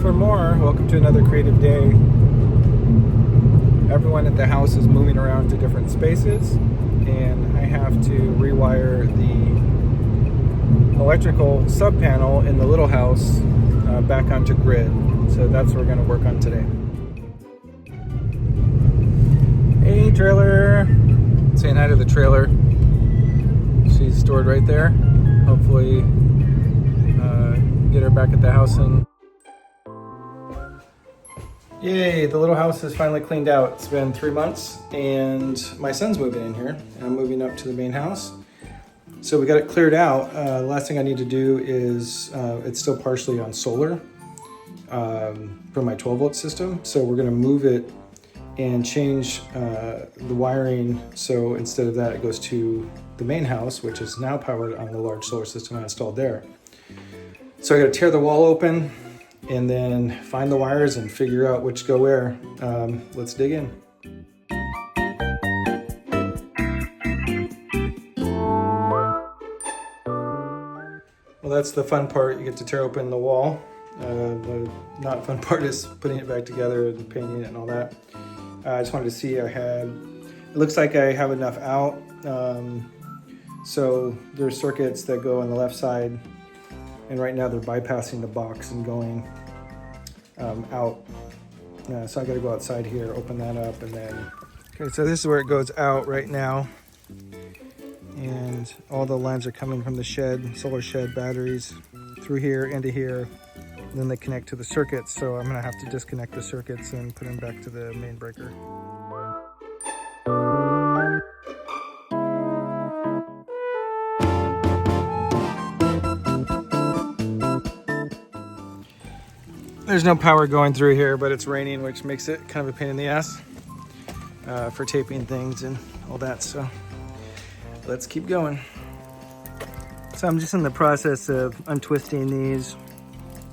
for more. Welcome to another creative day. Everyone at the house is moving around to different spaces, and I have to rewire the electrical sub panel in the little house back onto grid. So that's what we're going to work on today. Hey trailer! Saying hi to the trailer. She's stored right there. Hopefully get her back at the house. And yay, the little house is finally cleaned out. It's been 3 months and my son's moving in here and I'm moving up to the main house. So we got it cleared out. The last thing I need to do is, it's still partially on solar from my 12-volt system. So we're gonna move it and change the wiring. So instead of that, it goes to the main house, which is now powered on the large solar system I installed there. So I gotta tear the wall open and then find the wires and figure out which go where. Let's dig in. Well, that's the fun part. You get to tear open the wall. The not fun part is putting it back together and painting it and all that. I just wanted to see it looks like I have enough out. So there's circuits that go on the left side, and right now they're bypassing the box and going out. So I gotta go outside here, open that up, and then, okay, so this is where it goes out right now. And all the lines are coming from the shed, solar shed batteries, through here, into here, and then they connect to the circuits. So I'm gonna have to disconnect the circuits and put them back to the main breaker. There's no power going through here, but it's raining, which makes it kind of a pain in the ass for taping things and all that. So let's keep going. So I'm just in the process of untwisting these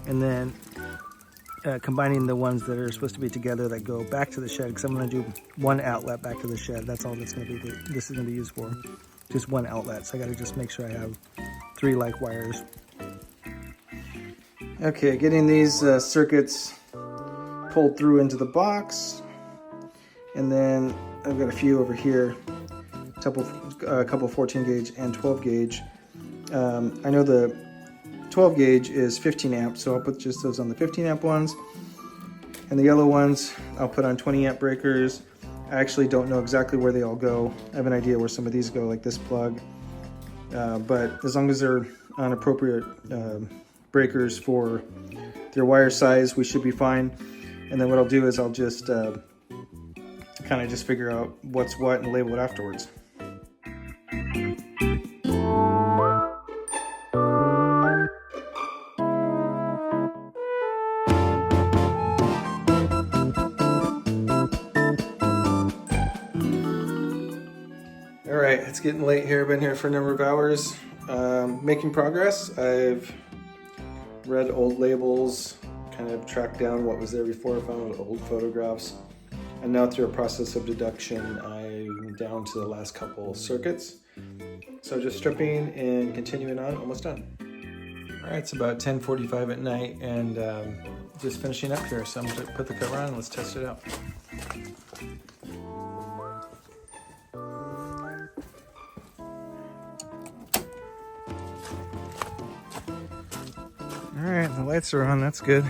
and then combining the ones that are supposed to be together that go back to the shed, because I'm going to do one outlet back to the shed. That's all that's going to be this is going to be used for, just one outlet. So I got to just make sure I have 3 like wires. Okay, getting these circuits pulled through into the box, and then I've got a few over here, a couple 14 gauge and 12 gauge. I know the 12 gauge is 15 amps, so I'll put just those on the 15 amp ones, and the yellow ones I'll put on 20 amp breakers. I actually don't know exactly where they all go. I have an idea where some of these go, like this plug, but as long as they're on appropriate breakers for their wire size, we should be fine. And then what I'll do is I'll just kind of just figure out what's what and label it afterwards. All right, it's getting late here. I've been here for a number of hours, making progress. I've read old labels, kind of tracked down what was there before, found old photographs, and now through a process of deduction, I'm down to the last couple circuits. So just stripping and continuing on, almost done. All right, it's about 10:45 at night, and just finishing up here. So I'm gonna put the cover on and let's test it out. All right, the lights are on, that's good.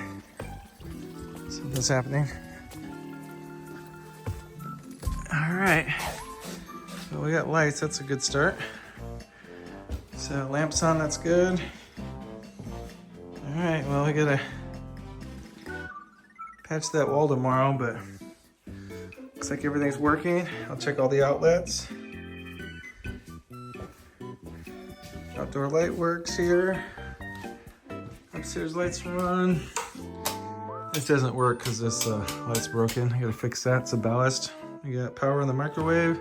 Something's happening. All right, so we got lights, that's a good start. So lamps on, that's good. All right, well, we gotta patch that wall tomorrow, but looks like everything's working. I'll check all the outlets. Outdoor light works here. Upstairs lights are on. This doesn't work because this light's broken. I gotta fix that. It's a ballast. We got power in the microwave.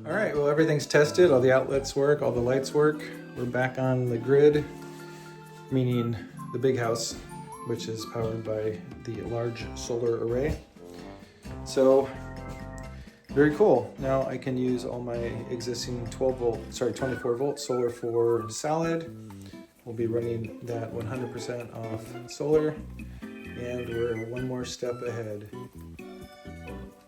All right, well, everything's tested. All the outlets work, all the lights work. We're back on the grid, meaning the big house, which is powered by the large solar array. So very cool. Now I can use all my existing 24 volt solar for salad, We'll be running that 100% off solar, and we're one more step ahead.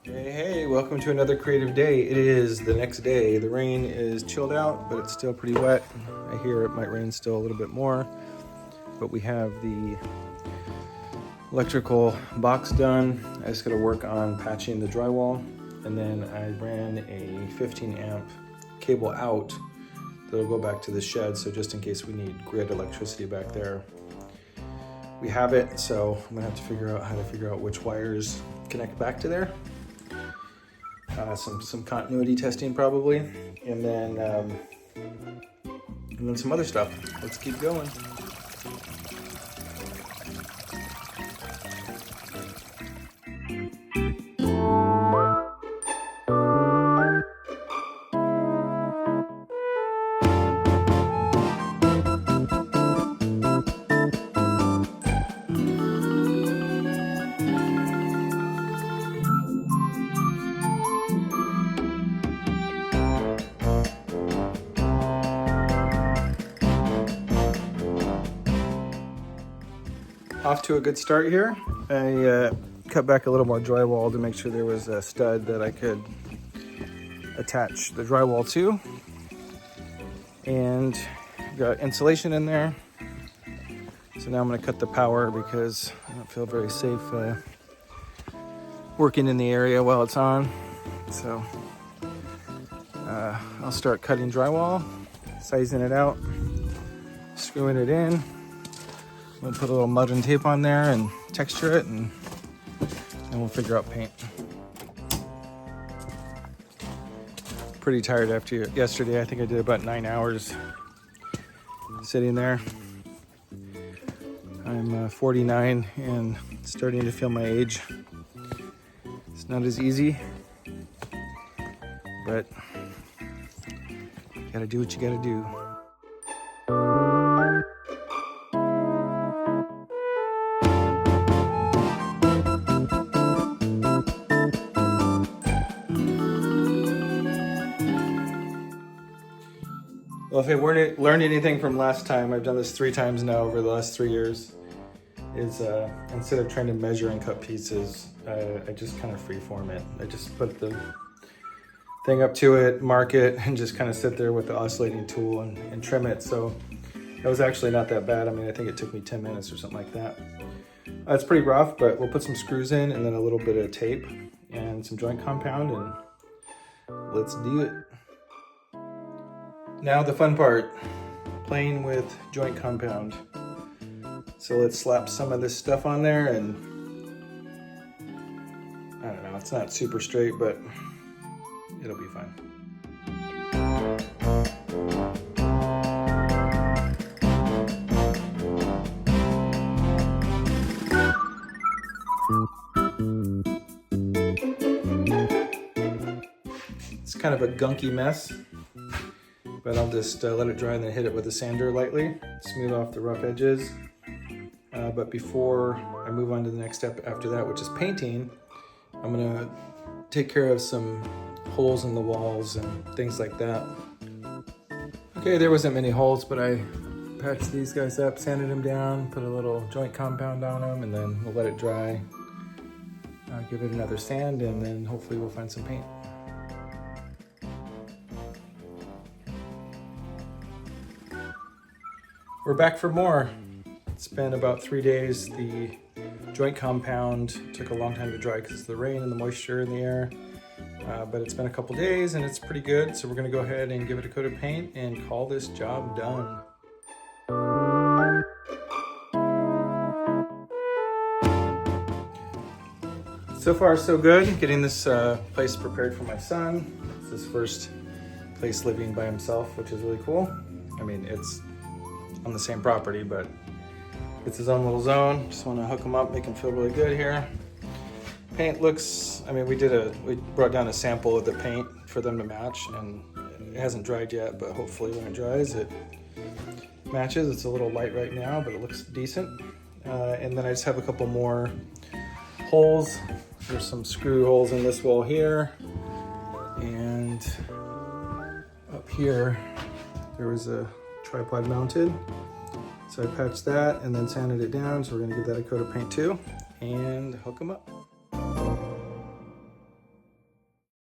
Hey, welcome to another creative day. It is the next day. The rain is chilled out, but it's still pretty wet. I hear it might rain still a little bit more, but we have the electrical box done. I just got to work on patching the drywall, and then I ran a 15 amp cable out that'll go back to the shed, so just in case we need grid electricity back there, we have it. So I'm gonna have to figure out how to figure out which wires connect back to there. Some continuity testing probably, and then some other stuff. Let's keep going. Off to a good start here. I cut back a little more drywall to make sure there was a stud that I could attach the drywall to. And got insulation in there. So now I'm gonna cut the power because I don't feel very safe working in the area while it's on. So I'll start cutting drywall, sizing it out, screwing it in. We'll put a little mud and tape on there and texture it, and then we'll figure out paint. Pretty tired after yesterday. I think I did about 9 hours sitting there. I'm 49 and starting to feel my age. It's not as easy, but you gotta do what you gotta do. Well, if I learned anything from last time, I've done this 3 times now over the last 3 years, is instead of trying to measure and cut pieces, I just kind of freeform it. I just put the thing up to it, mark it, and just kind of sit there with the oscillating tool and trim it. So that was actually not that bad. I mean, I think it took me 10 minutes or something like that. It's pretty rough, but we'll put some screws in and then a little bit of tape and some joint compound, and let's do it. Now the fun part, playing with joint compound. So let's slap some of this stuff on there, and I don't know, it's not super straight, but it'll be fine. It's kind of a gunky mess, but I'll just let it dry and then hit it with a sander lightly, smooth off the rough edges. But before I move on to the next step after that, which is painting, I'm gonna take care of some holes in the walls and things like that. Okay, there wasn't many holes, but I patched these guys up, sanded them down, put a little joint compound on them, and then we'll let it dry. Give it another sand, and then hopefully we'll find some paint. We're back for more. It's been about 3 days. The joint compound took a long time to dry because of the rain and the moisture in the air, but it's been a couple days and it's pretty good. So we're gonna go ahead and give it a coat of paint and call this job done. So far so good, getting this place prepared for my son. It's his first place living by himself, which is really cool. I mean, it's on the same property, but it's his own little zone. Just want to hook him up, make him feel really good here. Paint looks, I mean, we brought down a sample of the paint for them to match, and it hasn't dried yet, but hopefully when it dries, it matches. It's a little light right now, but it looks decent. And then I just have a couple more holes. There's some screw holes in this wall here, and up here there was a tripod mounted, So I patched that and then sanded it down. So we're gonna give that a coat of paint too and hook them up.